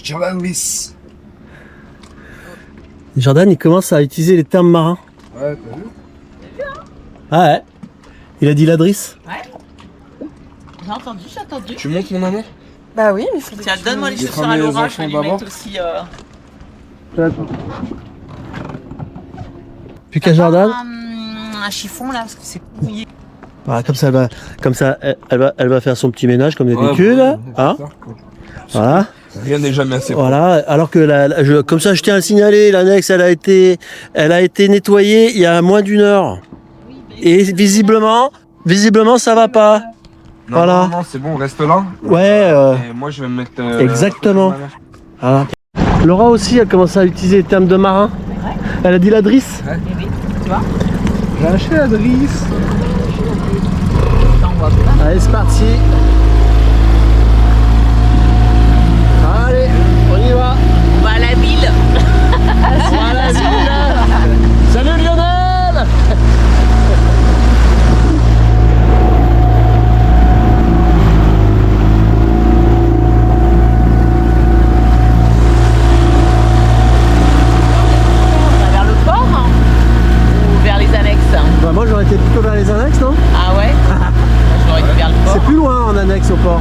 Jordan Lewis. Jordan, il commence à utiliser les termes marins. Ouais, t'as vu? Ah ouais. Il a dit l'adresse. Ouais. J'ai entendu. Tu montes mon amour? Bah oui, mais faut Tiens, donne-moi les Les chaussures à premiers l'orage, je enfants vais lui d'abord. mettre aussi. Plus qu'à Jordan. Un chiffon là, parce que c'est mouillé. Voilà, comme ça, elle va faire son petit ménage comme d'habitude. Hein, voilà. Rien n'est jamais assez. Voilà. Alors que comme ça, je tiens à le signaler, l'annexe, elle a été nettoyée il y a moins d'1 heure. Et visiblement, ça va pas. Non, Voilà. non, c'est bon, reste là. Ouais. Et moi, je vais me mettre. Exactement. Voilà. Laura aussi, elle commence à utiliser les termes de marin. Elle a dit l'adresse. Ouais. Tu vois? J'ai acheté la drisse. Attends, on voit pas. Allez, c'est parti. Allez, on y va. On va à la ville. Voilà, salut Lionel. On va vers le port hein, ou vers les annexes? Bah, moi j'aurais été plutôt vers les annexes, non? Ah ouais? Moi j'aurais été vers le port. C'est plus loin en annexe au port.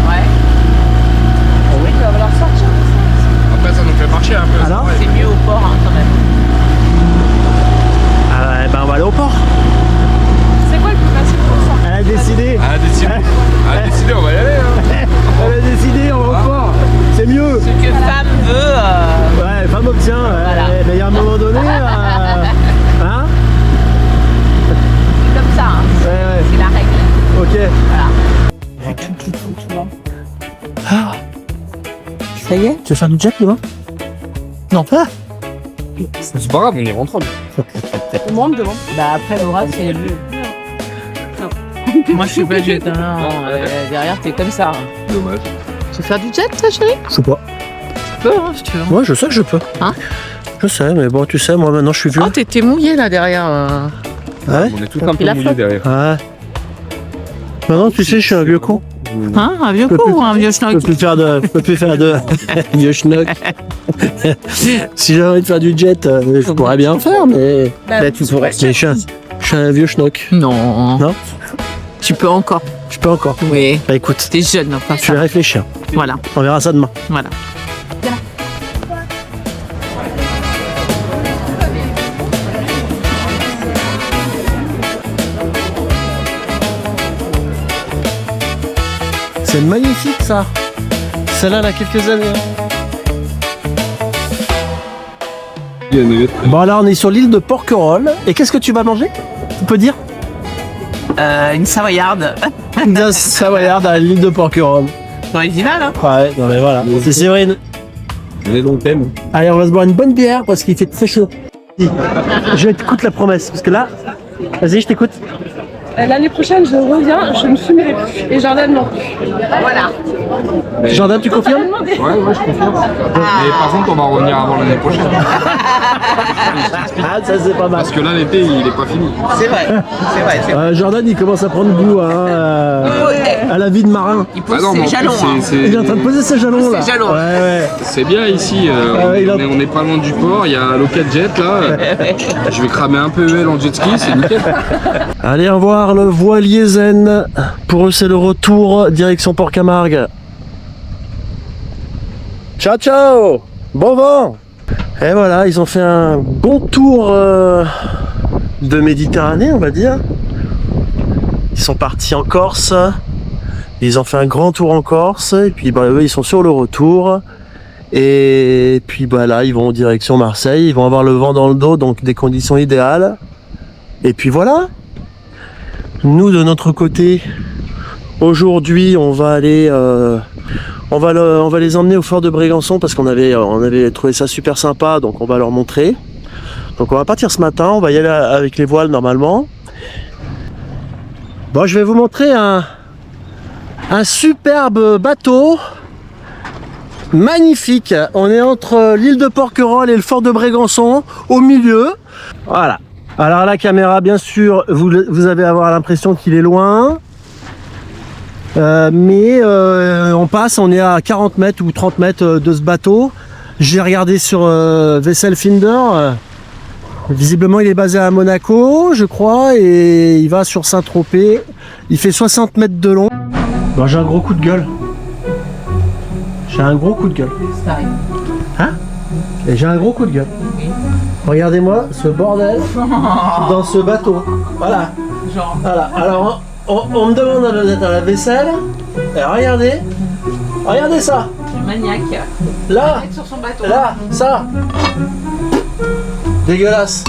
Ouais. Oui, il va falloir sortir. Après, ça nous fait marcher un peu. Alors C'est mieux au port hein, quand même. Ah ouais, ben on va aller au port. C'est quoi le plus facile pour ça? Elle a décidé. Elle a décidé, on va y aller. Hein. Elle a décidé, on va au port. C'est mieux. Ce que femme veut. Ouais, femme obtient. Voilà. Mais il y a un moment donné. Hein? C'est comme ça, hein. Ouais, C'est la règle. ok. Voilà. Ah, Ça y est? tu veux faire du jet demain? Non. Ah. C'est pas grave, on y rentre. On me demande. Bah après Laura c'est le. Moi je suis pas jet, hein. Derrière t'es comme ça. Dommage. Tu veux faire du jet toi chérie? Je sais pas. Tu peux hein si tu veux. Moi, je sais que je peux. Hein? Je sais, mais bon, tu sais, moi maintenant je suis vieux. Oh t'es mouillé là derrière. Ouais. On est tous un pris peu la mouillés flotte. derrière. Ouais. Maintenant, tu sais, je suis un vieux con. Hein? Un vieux Je peux con plus- ou un vieux Je schnock? peux plus faire de vieux schnock. Si j'avais envie de faire du jet, je pourrais bien en faire, mais Bah, tu pourrais. Mais je suis un vieux schnock. Non. Non? Tu peux encore. Je peux encore. Oui. Bah écoute, T'es jeune, enfin je vais ça. réfléchir. Voilà. On verra ça demain. Voilà. C'est magnifique ça. Celle-là, elle a quelques années. hein. Bon, là, on est sur l'île de Porquerolles. Et qu'est-ce que tu vas manger? Tu peux dire? Une savoyarde. Une savoyarde à l'île de Porquerolles. Dans les îles là? Ouais, non mais voilà. C'est Séverine. Les longs thèmes. Allez, on va se boire une bonne bière parce qu'il fait très chaud. Je t'écoute la promesse, parce que là, vas-y, je t'écoute. L'année prochaine, je reviens, je ne fumerai plus. Et Jordan non plus. Voilà. Jordan, tu confirmes? Ouais, je confirme. Mais par contre, on va revenir avant l'année prochaine. Ah, ça c'est pas mal. Parce que là, l'été, il est pas fini. C'est vrai. Jordan, il commence à prendre goût à la vie de marin. Il pose Ah non, mais en ses plus, jalons. hein. Il est en train de poser ses jalons là. Ses jalons. Ouais. C'est bien ici, il a- on est pas loin du port, il y a Local Jet là. Je vais cramer un peu EL en jet ski, c'est nickel. Allez, au revoir le voilier zen. Pour eux, c'est le retour direction Port-Camargue. Ciao, ciao. Bon vent. Et voilà, ils ont fait un bon tour de Méditerranée, on va dire. Ils sont partis en Corse. Ils ont fait un grand tour en Corse. Et puis, bah, eux, ils sont sur le retour. Et puis, bah, là, ils vont en direction Marseille. Ils vont avoir le vent dans le dos, donc des conditions idéales. Et puis voilà. Nous, de notre côté, aujourd'hui, on va aller, on va les emmener au fort de Brégançon parce qu'on avait trouvé ça super sympa, donc on va leur montrer. Donc on va partir ce matin, on va y aller avec les voiles normalement. Bon, je vais vous montrer un superbe bateau, magnifique. On est entre l'île de Porquerolles et le fort de Brégançon, au milieu. Voilà. Alors la caméra, bien sûr, vous allez avoir l'impression qu'il est loin. Mais on passe, on est à 40 mètres ou 30 mètres de ce bateau. J'ai regardé sur Vessel Finder. Visiblement, il est basé à Monaco, je crois, et il va sur Saint-Tropez. Il fait 60 mètres de long. Bon, j'ai un gros coup de gueule. J'ai un gros coup de gueule. Hein? Et j'ai un gros coup de gueule. Regardez-moi ce bordel dans ce bateau. Voilà. Genre. Voilà. Alors, on me demande d'être à la vaisselle. Et regardez. Regardez ça. Maniaque. Là. Sur son bateau. Là. Ça. Dégueulasse.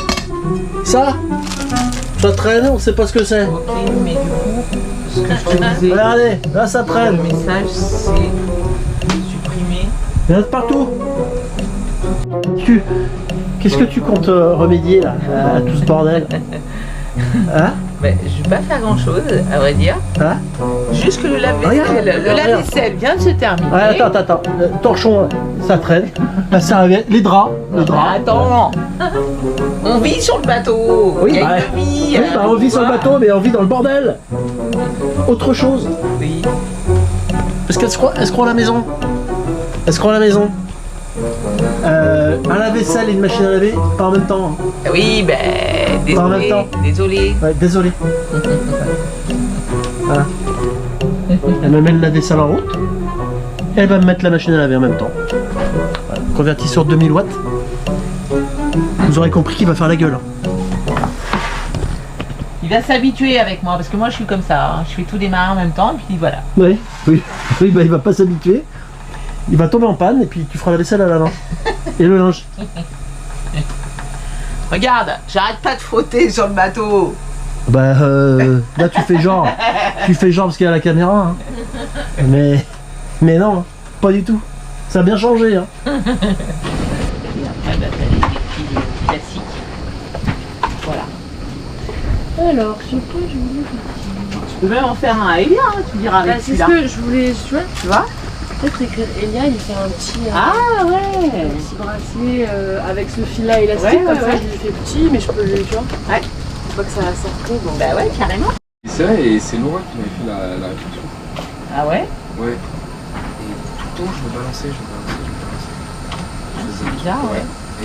Ça. Ça traîne, on sait pas ce que c'est. Ok, mais du coup, ce que je te disais, Regardez. Là, ça le traîne. message, c'est supprimer. Il y en a de partout. Qu'est-ce que tu comptes remédier là, à tout ce bordel? Hein? Ben, je vais pas faire grand chose, à vrai dire. Hein? Juste que le Regarde, lave-vaisselle, le regarde. lave-vaisselle vient de se terminer. Ouais, attends. Le torchon, ça traîne. La serviette, les draps. Les draps. Attends, on vit sur le bateau. Oui, Il y a bah, une vie. oui, bah, on vit sur le bateau, mais on vit dans le bordel. Autre chose. Oui. Parce qu'elle se croit à la maison. Elle se croit à la maison. Un lave-vaisselle et une machine à laver, pas en même temps. Oui, ben, En même désolé. temps. Désolé. Ouais, désolé. Voilà. Elle me met le lave-vaisselle en route. Et elle va me mettre la machine à laver en même temps. Voilà. Converti sur 2000 watts. Vous aurez compris qu'il va faire la gueule. Il va s'habituer avec moi parce que moi je suis comme ça. Hein. Je fais tout démarrer en même temps et puis voilà. Oui, bah, il va pas s'habituer. Il va tomber en panne et puis tu feras la vaisselle à la main. Et le linge. Regarde, j'arrête pas de frotter sur le bateau. Bah là tu fais genre. Tu fais genre parce qu'il y a la caméra. Hein. Mais non, pas du tout. Ça a bien changé. Hein. Et après, bah, t'as les piles classiques. Voilà. Alors, sur quoi je voulais Tu peux même en faire un à Elia, hein, tu diras avec c'est ce celui-là. que je voulais, Tu vois? peut-être écrire Elia, il fait un petit, Ah ouais. un petit bracelet avec ce fil-là élastique, Ouais, comme ouais, ça ouais. je lui fais petit, mais je peux le, tu vois. Ouais. Faut pas que ça trop, bon. Bah ouais, carrément. C'est vrai, et c'est Laura qui m'avait fait la réflexion. Ah ouais? Ouais. Et tout le temps, je me balançais. Je faisais Bizarre, ouais. Et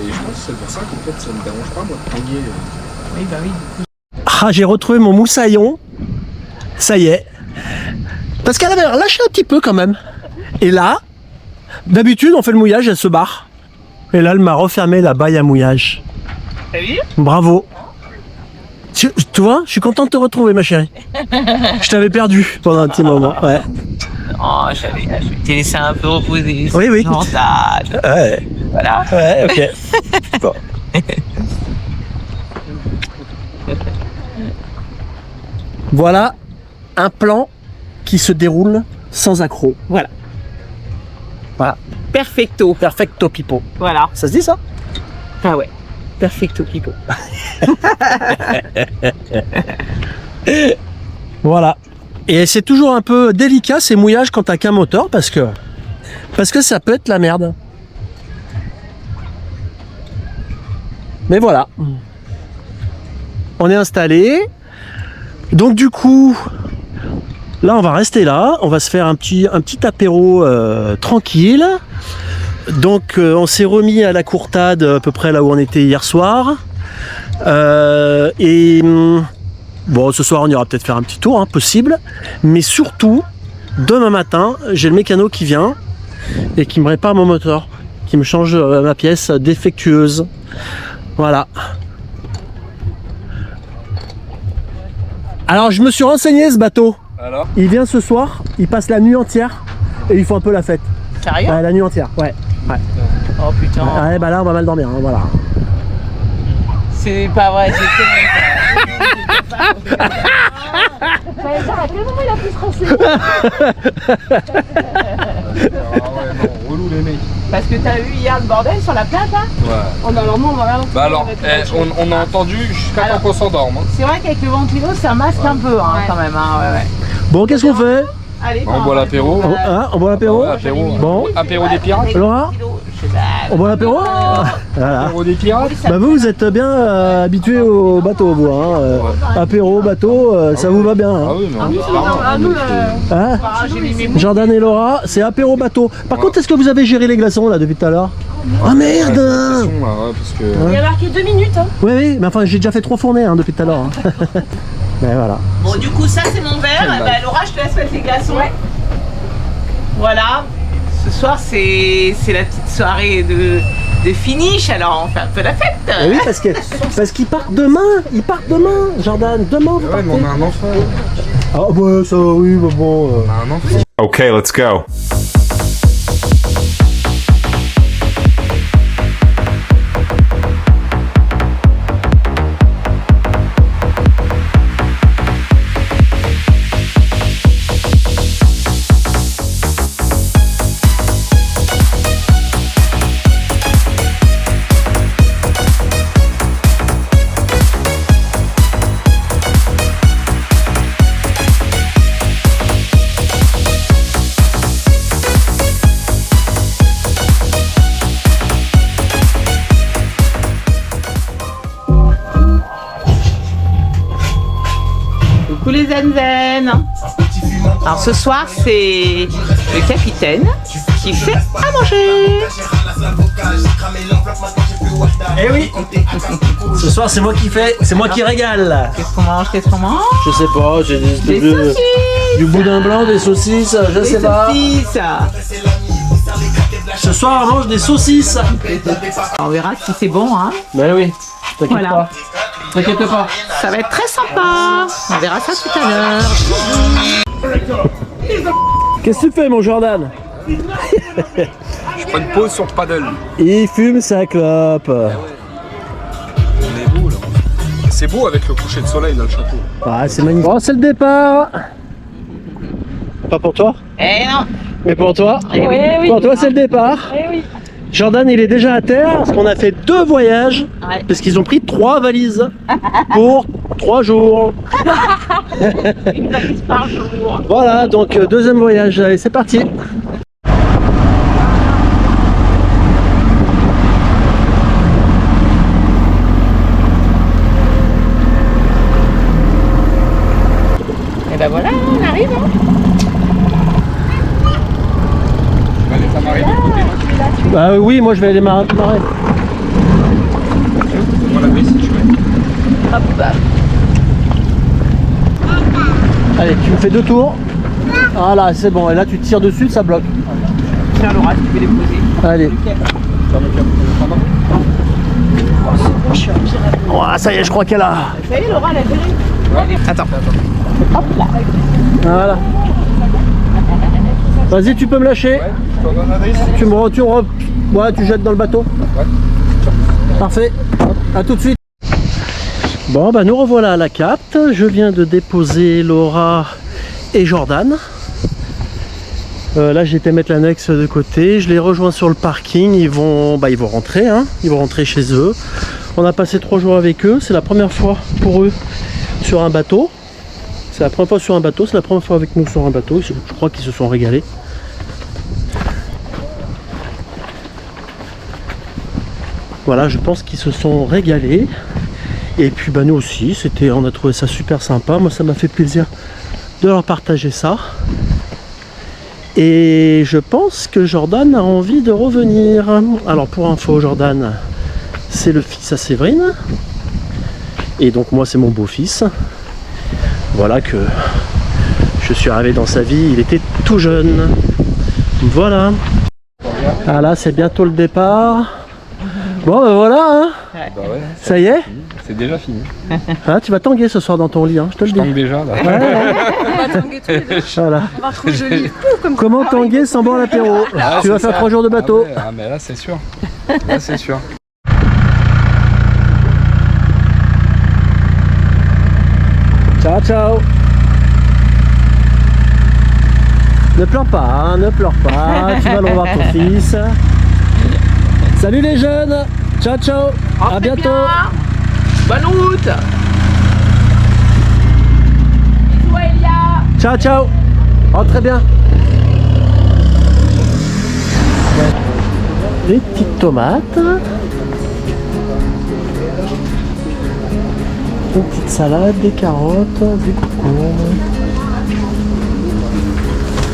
je pense que c'est pour ça qu'en fait, ça me dérange pas, moi, de tanguer. Oui, bah oui. Ah, j'ai retrouvé mon moussaillon. Ça y est. Parce qu'elle avait lâché un petit peu quand même. Et là, d'habitude, on fait le mouillage, elle se barre. Et là, elle m'a refermé la baille à mouillage. T'as vu? Bravo. Tu vois, je suis content de te retrouver, ma chérie. Je t'avais perdu pendant un petit moment. Ouais. Oh, je t'ai laissé un peu reposer. Oui, oui. Mental. Ouais. Voilà. Ouais, ok. Bon. Voilà un plan qui se déroule sans accroc. Voilà. Voilà. Perfecto. Perfecto pipo. Voilà. Ça se dit ça? Ah ouais. Perfecto pipo. Voilà. Et c'est toujours un peu délicat ces mouillages quand t'as qu'un moteur parce que ça peut être la merde. Mais voilà. On est installé. Donc du coup, là on va rester là. On va se faire un petit apéro tranquille. Donc on s'est remis à la courtade à peu près là où on était hier soir. Bon, ce soir on ira peut-être faire un petit tour, hein, possible. Mais surtout, demain matin, j'ai le mécano qui vient et qui me répare mon moteur, qui me change ma pièce défectueuse. Voilà. Alors je me suis renseigné, ce bateau. Alors? Il vient ce soir, il passe la nuit entière et il faut un peu la fête. Sérieux? Ouais, la nuit entière, ouais. Oh putain. Ouais, bah là on va mal dormir, hein, voilà. C'est pas vrai, c'est À quel moment il a pu se renseigner? Ah ouais, non, relou les mecs. Parce que t'as vu hier le bordel sur la plage, hein? Ouais. Oh, bah alors nous on va rien. Bah alors, on a entendu jusqu'à temps qu'on s'endorme. Hein. C'est vrai qu'avec le ventilo, ça masque un peu, hein, quand même, hein, ouais. Bon, qu'est-ce qu'on fait? Allez, On boit l'apéro. On boit l'apéro? Apéro. Bon. Apéro des pirates. Laura? Je sais pas, On boit l'apéro. Voilà. Apéro des pirates. Bah vous êtes bien habitué au bateau, vous. Hein. Apéro, bateau, ça vous va bien. Hein. Ah oui, mais on est Hein Ah, j'ai mis mes Jordan et Laura, c'est apéro bateau. Par contre, est-ce que vous avez géré les glaçons là depuis tout à l'heure? Ah merde! parce que... Il y a marqué 2 minutes. Hein. Oui, oui, mais enfin j'ai déjà fait 3 fournées hein, depuis tout à l'heure. Hein. Mais voilà. Bon, du coup, ça, c'est mon verre. Eh ben, Laura, je te laisse mettre les glaçons. Voilà. Ce soir, c'est la petite soirée de finish. Alors, on fait un peu la fête. Eh oui, parce qu'ils partent demain. Ils partent demain, Jordan. Demain, vous Ouais, mais partez. on a un enfant. Ah bah ça, oui, bah bon. On a un enfant. Okay, let's go. Coucou les zen. Alors ce soir, c'est le capitaine qui fait à manger. Eh oui. Ce soir, c'est moi qui fais, c'est moi qui régale. Qu'est-ce qu'on mange? Qu'est-ce qu'on mange? Je sais pas, j'ai Des du saucisses. boudin blanc, des saucisses, je Des sais pas. saucisses. Ce soir, on mange des saucisses. On verra si c'est bon, hein. Ben oui, t'inquiète Voilà. pas. T'inquiète pas. Ça va être très sympa. On verra ça tout à l'heure. Qu'est-ce que tu fais, mon Jordan? Je prends une pause sur le paddle. Il fume sa clope. On est beau là. C'est beau avec le coucher de soleil dans le château. Ah, c'est magnifique. Bon, c'est le départ. Pas pour toi, Eh non. mais pour toi. Eh oui. Eh oui. Pour toi, c'est le départ. Eh oui. Jordan, il est déjà à terre parce qu'on a fait 2 voyages. Ouais. Parce qu'ils ont pris 3 valises pour 3 jours. Une valise par jour. Voilà, donc 2e voyage. Allez, c'est parti. Et ben voilà, on arrive. Hein. Tu vas aller t'amarrer de l'autre côté, non? Bah oui, moi je vais aller marrer. Voilà, oui, si tu veux. Allez, tu me fais 2 tours. Voilà, c'est bon. Et là, tu tires dessus, ça bloque. Tiens Laura, tu peux les poser. Allez. Oh, ça y est, je crois qu'elle a. Ça y est, Laura, elle a géré. Attends. Hop là. Voilà. Vas-y, tu peux me lâcher. Ouais, je t'en donne un dés. Ouais, tu jettes dans le bateau. Ouais. Parfait. À tout de suite. Bon, bah nous revoilà à la capte. Je viens de déposer Laura et Jordan. Là, j'étais mettre l'annexe de côté. Je les rejoins sur le parking. Ils vont rentrer. Hein. Ils vont rentrer chez eux. On a passé 3 jours avec eux. C'est la première fois pour eux sur un bateau. C'est la première fois sur un bateau. C'est la première fois avec nous sur un bateau. Je crois qu'ils se sont régalés. Voilà, je pense qu'ils se sont régalés. Et puis bah nous aussi, on a trouvé ça super sympa. Moi, ça m'a fait plaisir de leur partager ça. Et je pense que Jordan a envie de revenir. Alors pour info, Jordan, c'est le fils à Séverine. Et donc moi, c'est mon beau-fils. Voilà que je suis arrivé dans sa vie, il était tout jeune. Voilà. Ah là, c'est bientôt le départ. Bon ben voilà, hein. Bah ouais, Ça y est. c'est déjà fini. Ah, tu vas tanguer ce soir dans ton lit, hein, je te le Je dis. tangue déjà là. On va tanguer tous les deux. Voilà. On va trop joli. Comme Comment tanguer sans boire l'apéro? Ah, Tu vas c'est faire ça. 3 jours de bateau. Ah, ouais, ah mais là c'est sûr. Là c'est sûr. Ciao, ciao. Ne pleure pas, hein, ne pleure pas. Tu vas le revoir ton fils. Salut les jeunes. Ciao, ciao. À bientôt. Bonne route. Bisous Elia. Ciao, ciao. Rentrez bien. Des petites tomates. Une petite salade, des carottes, des concombres.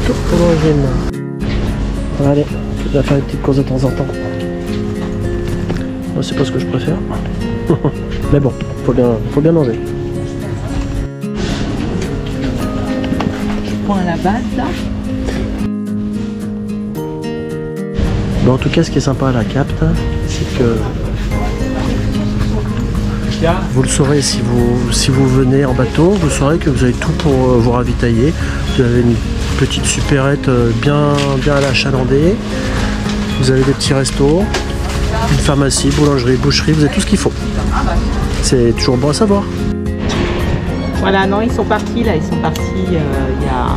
Tout pour l'origine. Allez, je vais faire une petite course de temps en temps. Moi, c'est pas ce que je préfère. Mais bon, faut bien manger. Je prends la base là. Bon, en tout cas, ce qui est sympa à la Capte, c'est que vous le saurez si vous venez en bateau, vous saurez que vous avez tout pour vous ravitailler. Vous avez une petite supérette bien achalandée. Vous avez des petits restos, une pharmacie, boulangerie, boucherie, vous avez tout ce qu'il faut. C'est toujours bon à savoir. Voilà, non, ils sont partis là, il y a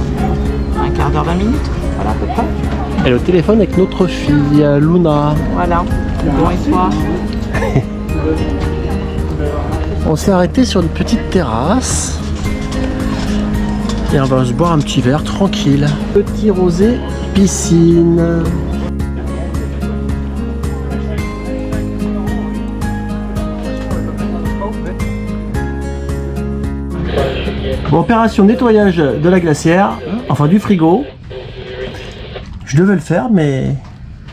un quart d'heure, 20 minutes, voilà à peu près. Et le téléphone avec notre fille, Luna. Voilà, bonsoir. On s'est arrêté sur une petite terrasse. Et on va se boire un petit verre tranquille. Petit rosé piscine. Bon, opération nettoyage de la glacière, enfin du frigo. Je devais le faire, mais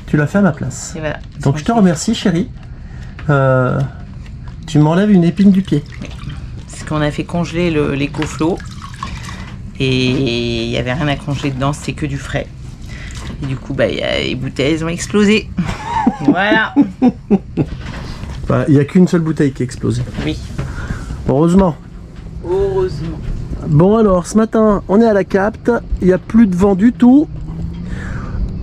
tu l'as fait à ma place. Et voilà. Donc je te remercie, chérie. Tu m'enlèves une épine du pied. Parce qu'on a fait congeler l'écoflot et il n'y avait rien à congeler dedans, c'était que du frais. Et du coup, les bouteilles elles ont explosé. Voilà. Il n'y a qu'une seule bouteille qui a explosé. Oui. Heureusement. Heureusement. Bon alors, ce matin, on est à la Capte. Il n'y a plus de vent du tout.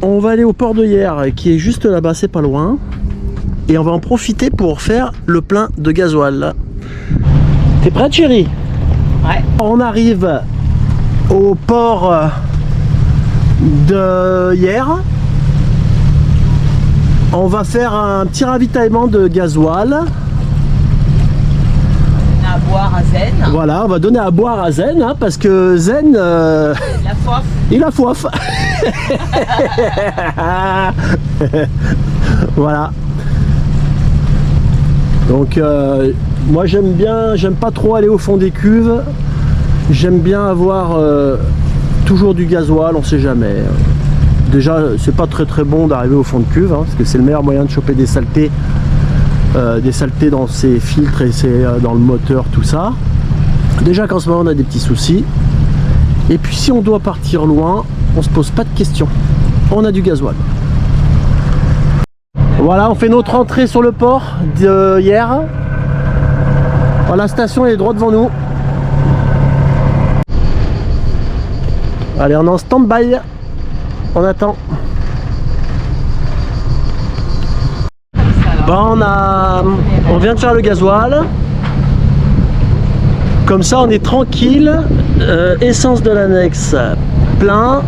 On va aller au port de Hyères, qui est juste là-bas, c'est pas loin. Et on va en profiter pour faire le plein de gasoil. T'es prête, chérie? Ouais. On arrive au port de Hyères. On va faire un petit ravitaillement de gasoil. À boire à Zen. Voilà, on va donner à boire à Zen, hein, parce que Zen, La soif. il a soif. Voilà. Donc moi j'aime pas trop aller au fond des cuves. J'aime bien avoir toujours du gasoil, on sait jamais. Déjà c'est pas très bon d'arriver au fond de cuve, hein, parce que c'est le meilleur moyen de choper des saletés dans ces filtres et dans le moteur, tout ça. Déjà qu'en ce moment on a des petits soucis. Et puis si on doit partir loin, on se pose pas de questions. On a du gasoil. Voilà, on fait notre entrée sur le port de Hyères. Voilà, la station est droit devant nous. Allez, on est en stand-by. On attend. Bon, on vient de faire le gasoil. Comme ça, on est tranquille. Essence de l'annexe plein.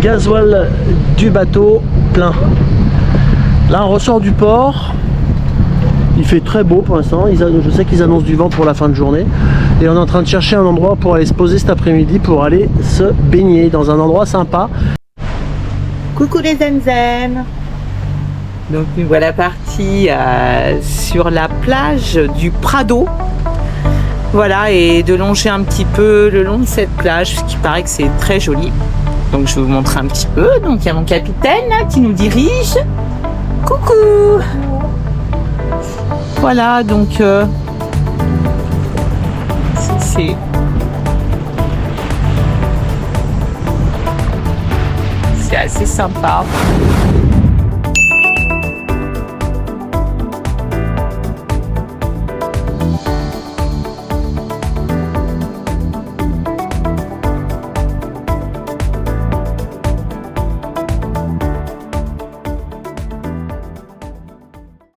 Gasoil du bateau plein. Là, on ressort du port. Il fait très beau pour l'instant. Je sais qu'ils annoncent du vent pour la fin de journée. Et on est en train de chercher un endroit pour aller se poser cet après-midi pour aller se baigner dans un endroit sympa. Coucou les zen. Donc nous voilà partis sur la plage du Prado. Voilà, et de longer un petit peu le long de cette plage, ce qui paraît que c'est très joli. Donc je vais vous montrer un petit peu. Donc il y a mon capitaine là, qui nous dirige. Coucou. Voilà, donc c'est assez sympa.